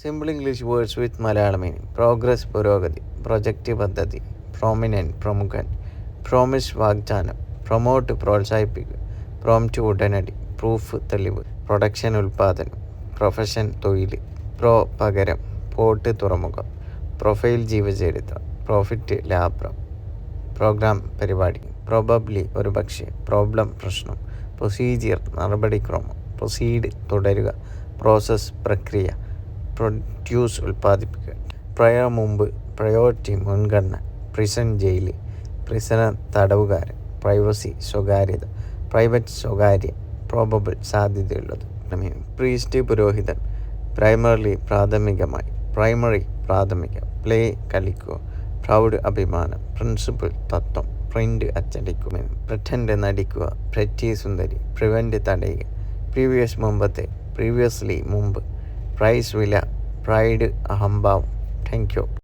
Simple English words with Malayalam meaning. Progress പുരോഗതി, project പദ്ധതി, prominent പ്രമുഖൻ, promise വാഗ്ദാനം, പ്രൊമോട്ട് പ്രോത്സാഹിപ്പിക്കുക, പ്രോംപ്റ്റ് ഉടനടി, പ്രൂഫ് തെളിവ്, പ്രൊഡക്ഷൻ ഉൽപ്പാദനം, പ്രൊഫഷൻ തൊഴിൽ, പ്രോ പകരം, പോർട്ട് തുറമുഖം, പ്രൊഫൈൽ ജീവചരിത്രം, പ്രോഫിറ്റ് ലാഭം, പ്രോഗ്രാം പരിപാടി, പ്രോബബ്ലി ഒരു പക്ഷേ, പ്രോബ്ലം പ്രശ്നം, പ്രൊസീജിയർ നടപടിക്രമം, പ്രൊസീഡ് തുടരുക, പ്രോസസ് പ്രക്രിയ, പ്രൊഡ്യൂസ് ഉൽപ്പാദിപ്പിക്കുക, പ്രയർ മുമ്പ്, പ്രയോറിറ്റി മുൻഗണന, പ്രിസൺ ജയിൽ, പ്രിസണർ തടവുകാരൻ, പ്രൈവസി സ്വകാര്യത, പ്രൈവറ്റ് സ്വകാര്യം, പ്രോബബിൾ സാധ്യതയുള്ളത്. പ്രീസ്റ്റ് പുരോഹിതൻ, പ്രൈമറിലി പ്രാഥമികമായി, പ്രൈമറി പ്രാഥമിക, പ്ലേ കളിക്കുക, പ്രൗഡ് അഭിമാനം, പ്രിൻസിപ്പിൾ തത്വം, പ്രിൻ്റ് അച്ചടിക്കുക, പ്രിറ്റൻഡ് നടിക്കുക, പ്രെറ്റി സുന്ദരി, പ്രിവെൻറ്റ് തടയുക, പ്രീവിയസ് മുമ്പത്തെ, പ്രീവിയസ്ലി മുമ്പ്, പ്രൈസ് വില, പ്രൈഡ് അഹംഭാവം. Thank U.